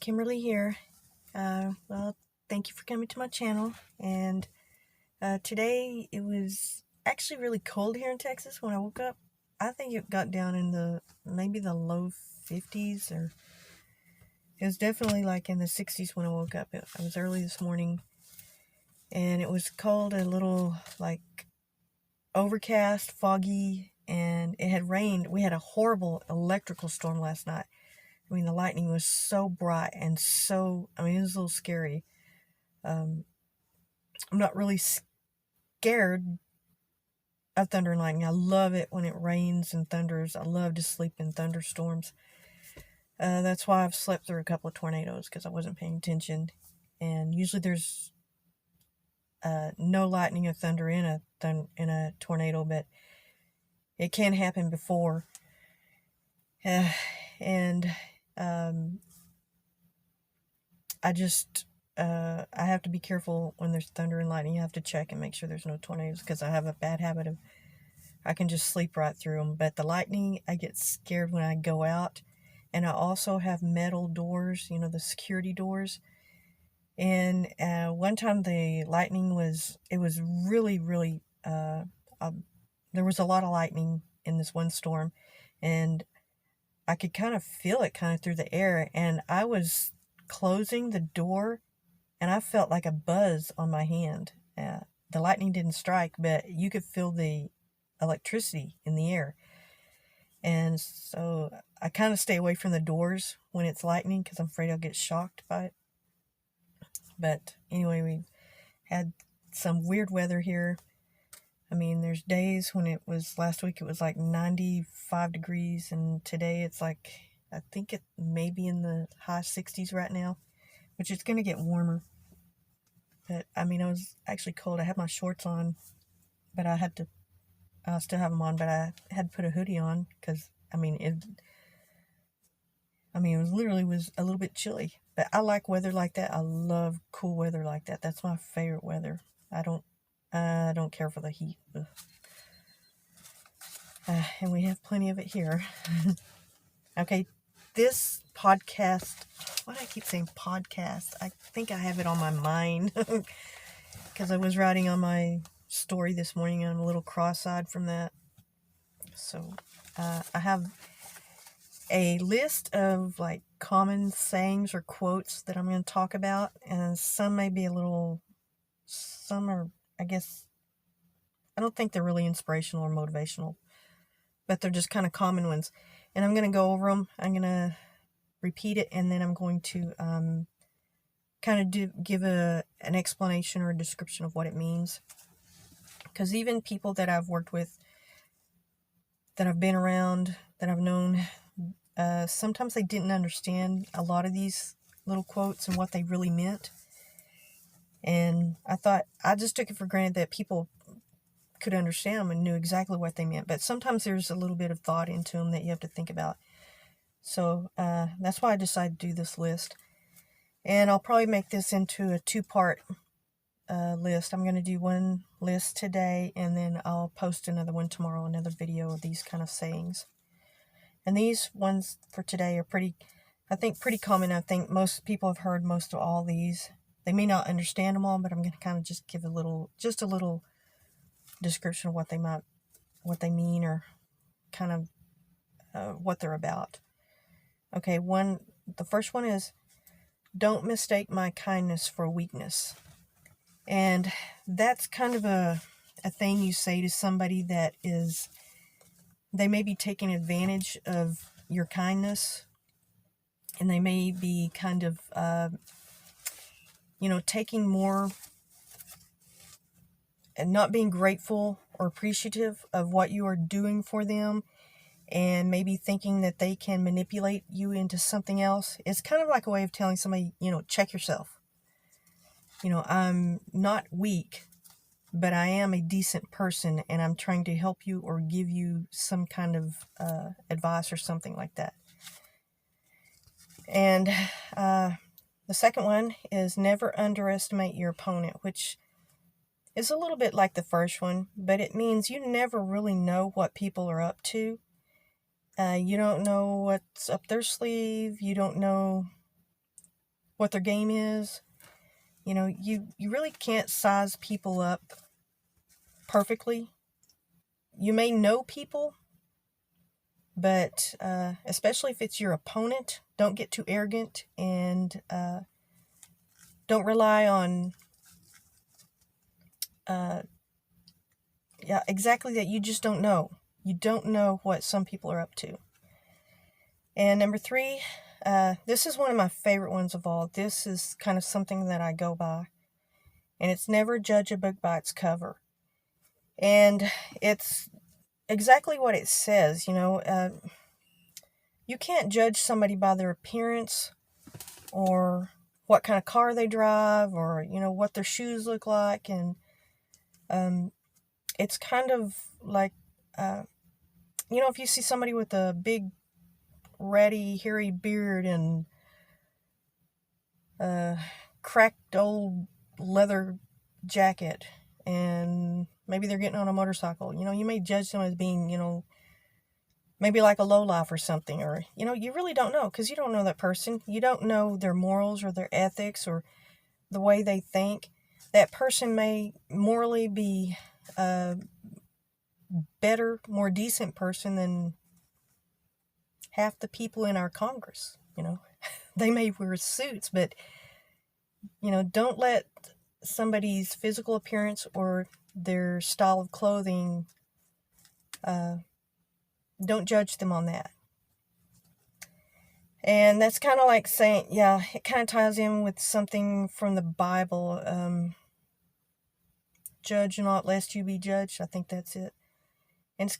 Kimberly here. Well, thank you for coming to my channel. And today it was actually really cold here in Texas when I woke up. I think it got down in maybe the low 50s, or it was definitely like in the 60s when I woke up. I was early this morning, and it was cold, a little like overcast, foggy, and it had rained. We had a horrible electrical storm last night. I mean, the lightning was so bright and it was a little scary. I'm not really scared of thunder and lightning. I love it when it rains and thunders. I love to sleep in thunderstorms. That's why I've slept through a couple of tornadoes, because I wasn't paying attention. And usually there's no lightning or thunder in a tornado, but it can happen before. And I have to be careful when there's thunder and lightning. You have to check and make sure there's no tornadoes, because I have a bad habit of, I can just sleep right through them. But the lightning, I get scared when I go out. And I also have metal doors, the security doors. And one time the lightning was really, really, there was a lot of lightning in this one storm. And I could kind of feel it kind of through the air. And I was closing the door, and I felt like a buzz on my hand. The lightning didn't strike, but you could feel the electricity in the air. And so I kind of stay away from the doors when it's lightning, because I'm afraid I'll get shocked by it. But anyway, we had some weird weather here. I mean, there's days when last week it was like 95 degrees, and today it's like, I think it may be in the high 60s right now, which is going to get warmer. But I mean, I was actually cold. I had my shorts on, but I still have them on, but I had to put a hoodie on, because it was a little bit chilly. But I like weather like that. I love cool weather like that. That's my favorite weather. I don't care for the heat. And we have plenty of it here. Okay, this podcast, why do I keep saying podcast? I think I have it on my mind, because I was writing on my story this morning, and I'm a little cross-eyed from that. So I have a list of like common sayings or quotes that I'm going to talk about, and some may be some are, I guess, I don't think they're really inspirational or motivational, but they're just kind of common ones. And I'm going to go over them. I'm going to repeat it, and then I'm going to kind of give an explanation or a description of what it means. Because even people that I've worked with, that I've been around, that I've known, sometimes they didn't understand a lot of these little quotes and what they really meant. And I just took it for granted that people could understand them and knew exactly what they meant. But sometimes there's a little bit of thought into them that you have to think about. So that's why I decided to do this list. And I'll probably make this into a 2-part list. I'm going to do one list today, and then I'll post another one tomorrow, another video of these kind of sayings. And these ones for today are pretty common. I think most people have heard most of all these. They may not understand them all, but I'm going to kind of just give a little description of what they mean, or kind of what they're about. Okay, the first one is, don't mistake my kindness for weakness. And that's kind of a thing you say to somebody that they may be taking advantage of your kindness, and they may be kind of, taking more and not being grateful or appreciative of what you are doing for them, and maybe thinking that they can manipulate you into something else. It's kind of like a way of telling somebody, check yourself. I'm not weak, but I am a decent person, and I'm trying to help you or give you some kind of advice or something like that. And the second one is, never underestimate your opponent, which is a little bit like the first one, but it means you never really know what people are up to. You don't know what's up their sleeve. You don't know what their game is. You really can't size people up perfectly. You may know people, but especially if it's your opponent, don't get too arrogant, and don't rely on exactly that. You just don't know. You don't know what some people are up to. And number 3, this is one of my favorite ones of all. This is kind of something that I go by, and it's never judge a book by its cover. And it's exactly what it says. You can't judge somebody by their appearance, or what kind of car they drive, or what their shoes look like. And it's kind of like if you see somebody with a big ratty hairy beard and cracked old leather jacket, and maybe they're getting on a motorcycle, you may judge them as being maybe like a lowlife or something. Or you really don't know, because you don't know that person. You don't know their morals or their ethics or the way they think. That person may morally be a better, more decent person than half the people in our Congress. They may wear suits, but don't let somebody's physical appearance or their style of clothing, don't judge them on that. And that's kind of like saying, it kind of ties in with something from the Bible. Judge not lest you be judged. I think that's it. And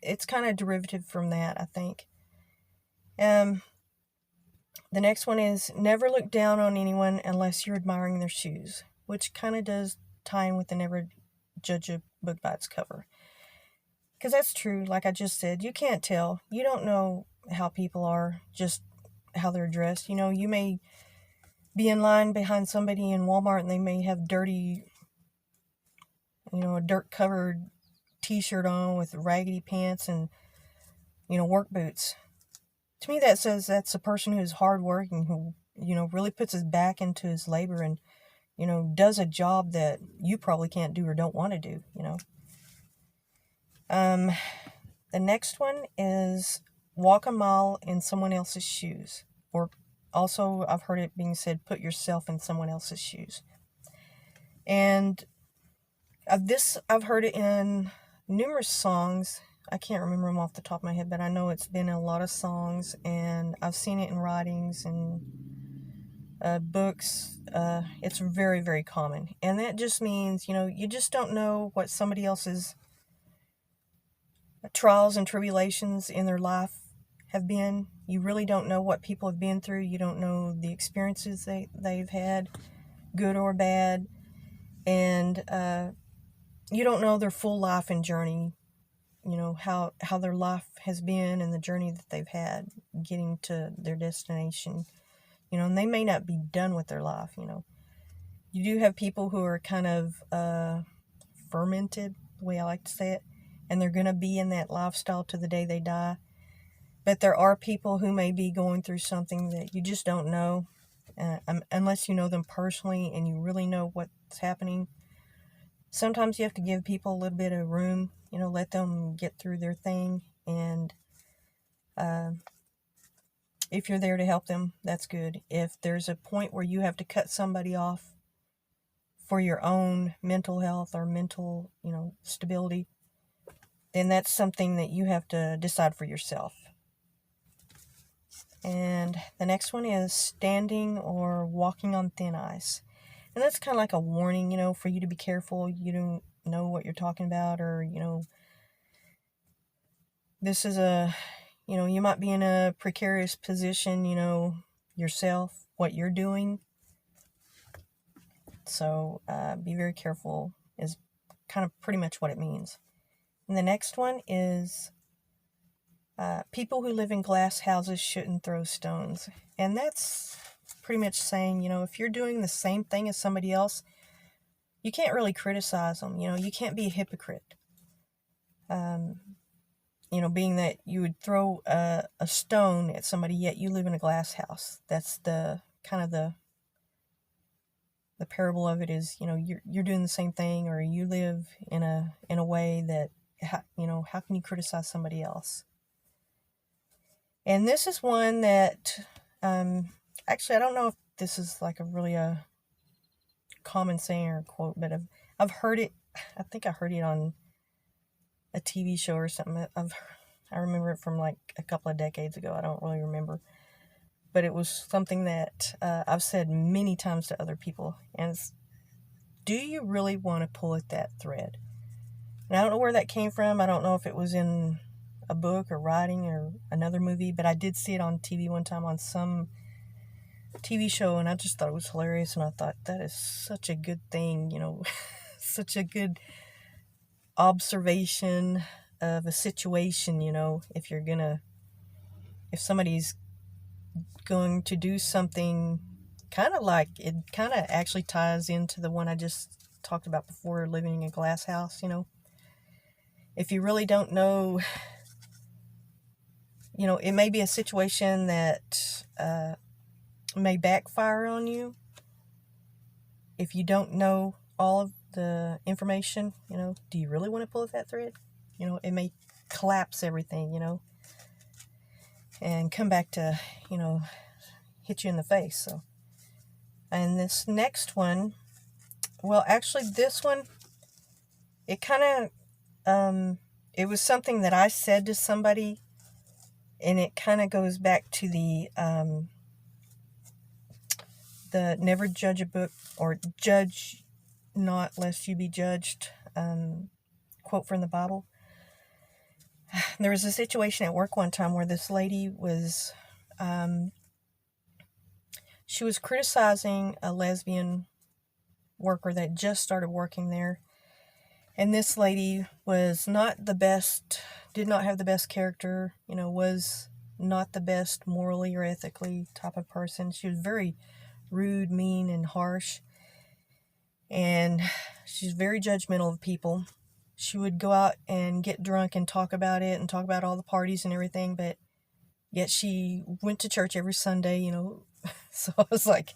it's kind of derivative from that, I think. The next one is never look down on anyone unless you're admiring their shoes, which kind of does tie in with the never judge a book by its cover. Because that's true, like I just said. You can't tell. You don't know how people are, just how they're dressed. You may be in line behind somebody in Walmart, and they may have dirty, a dirt-covered t-shirt on with raggedy pants and, work boots. To me, that says that's a person who's hardworking, who, really puts his back into his labor and, does a job that you probably can't do or don't want to do, The next one is walk a mile in someone else's shoes. Or also, I've heard it being said, put yourself in someone else's shoes. And this, I've heard it in numerous songs. I can't remember them off the top of my head, but I know it's been in a lot of songs, and I've seen it in writings and books. It's very, very common. And that just means, you just don't know what somebody else's trials and tribulations in their life have been. You really don't know what people have been through. You don't know the experiences they've had, good or bad. And you don't know their full life and journey, how their life has been and the journey that they've had getting to their destination, and they may not be done with their life. You do have people who are kind of fermented, the way I like to say it, and they're going to be in that lifestyle to the day they die. But there are people who may be going through something that you just don't know, unless you know them personally and you really know what's happening. Sometimes you have to give people a little bit of room, let them get through their thing. And if you're there to help them, that's good. If there's a point where you have to cut somebody off for your own mental health or mental, stability, then that's something that you have to decide for yourself. And the next one is standing or walking on thin ice. And that's kind of like a warning, for you to be careful. You don't know what you're talking about, or, this is you might be in a precarious position, yourself, what you're doing. So be very careful is kind of pretty much what it means. And the next one is people who live in glass houses shouldn't throw stones. And that's pretty much saying, if you're doing the same thing as somebody else, you can't really criticize them. You can't be a hypocrite. Being that you would throw a stone at somebody, yet you live in a glass house. That's the kind of the parable of it is, you're doing the same thing, or you live in a way that, how can you criticize somebody else? And this is one that, actually, I don't know if this is like a common saying or quote, but I've heard it. I think I heard it on a TV show or something. I remember it from like a couple of decades ago. I don't really remember. But it was something that I've said many times to other people. And it's, do you really want to pull at that thread? And I don't know where that came from. I don't know if it was in a book or writing or another movie. But I did see it on TV one time on some TV show. And I just thought it was hilarious. And I thought, that is such a good thing, such a good observation of a situation, if somebody's going to do something kind of like, it kind of actually ties into the one I just talked about before, living in a glass house, if you really don't know, it may be a situation that may backfire on you if you don't know all of the information. Do you really want to pull at that thread? It may collapse everything, and come back to, hit you in the face. So, and this next one, well, actually this one, it kind of, it was something that I said to somebody, and it kind of goes back to the never judge a book, or judge not lest you be judged, quote from the Bible. There was a situation at work one time where this lady was, she was criticizing a lesbian worker that just started working there. And this lady was not the best, did not have the best character, was not the best morally or ethically type of person. She was very rude, mean, and harsh. And she's very judgmental of people. She would go out and get drunk and talk about it and talk about all the parties and everything, but yet she went to church every Sunday, So I was like,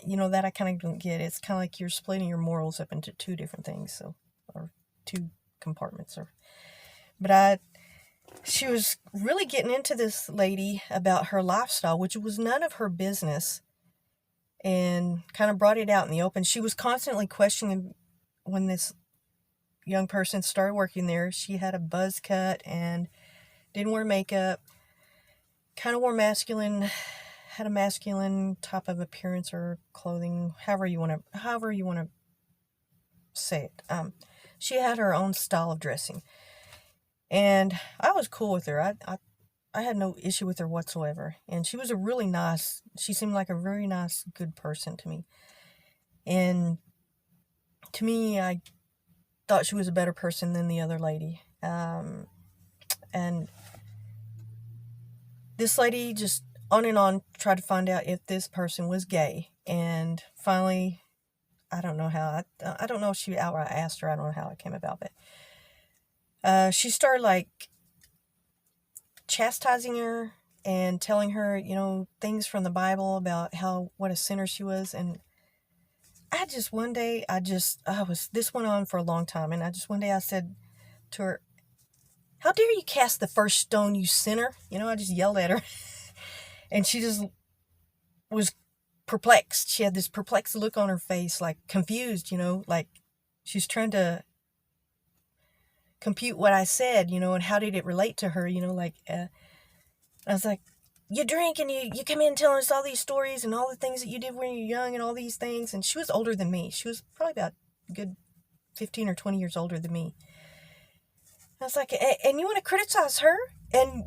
that I kind of don't get. It's kind of like you're splitting your morals up into two different things, or two compartments. But she was really getting into this lady about her lifestyle, which was none of her business, and kind of brought it out in the open. She was constantly questioning when this young person started working there. She had a buzz cut and didn't wear makeup, kind of wore had a masculine type of appearance or clothing, however you want to say it. She had her own style of dressing, and I was cool with her. I had no issue with her whatsoever, and she was she seemed like a very nice, good person to me. And to me, I thought she was a better person than the other lady. And this lady just on and on tried to find out if this person was gay. And finally, I don't know how, I don't know if she outright asked her, I don't know how it came about, but she started like chastising her and telling her, things from the Bible about what a sinner she was. And this went on for a long time. And one day I said to her, "How dare you cast the first stone, you sinner?" I just yelled at her. And she just was perplexed. She had this perplexed look on her face, like confused, like she's trying to compute what I said, and how did it relate to her, I was like, you drink and you come in telling us all these stories and all the things that you did when you were young and all these things. And she was older than me. She was probably about a good 15 or 20 years older than me. I was like, and you want to criticize her? And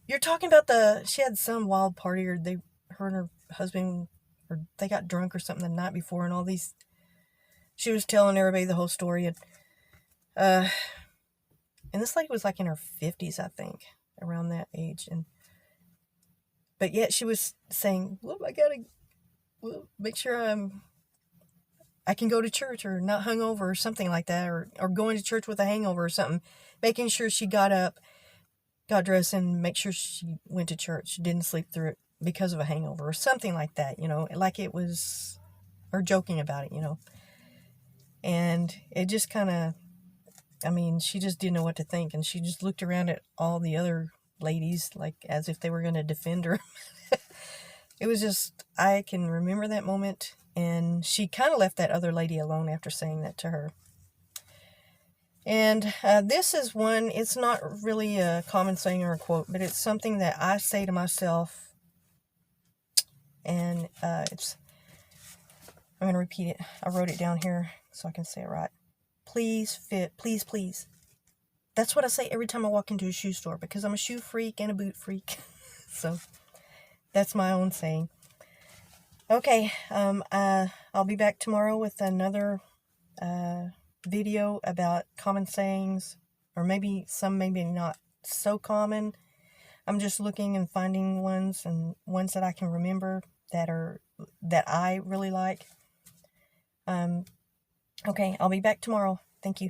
you're talking about she had some wild party, or her and her husband, or they got drunk or something the night before, and all these, she was telling everybody the whole story. And this lady was like in her 50s, I think, around that age. But yet she was saying, well, I gotta make sure I can go to church, or not hungover, or something like that, or going to church with a hangover or something, making sure she got up, got dressed, and make sure she went to church, didn't sleep through it, because of a hangover or something like that, you know, like it was, or joking about it, you know. And it just kind of, I mean, she just didn't know what to think, and she just looked around at all the other ladies like as if they were going to defend her. It was just, I can remember that moment, and she kind of left that other lady alone after saying that to her. And this is one, it's not really a common saying or a quote, but it's something that I say to myself, and I'm going to repeat it. I wrote it down here so I can say it right. Please fit, please, please. That's what I say every time I walk into a shoe store, because I'm a shoe freak and a boot freak. So that's my own saying. Okay, I'll be back tomorrow with another video about common sayings, or maybe some maybe not so common. I'm just looking and finding ones, and ones that I can remember that I really like. Okay, I'll be back tomorrow. Thank you.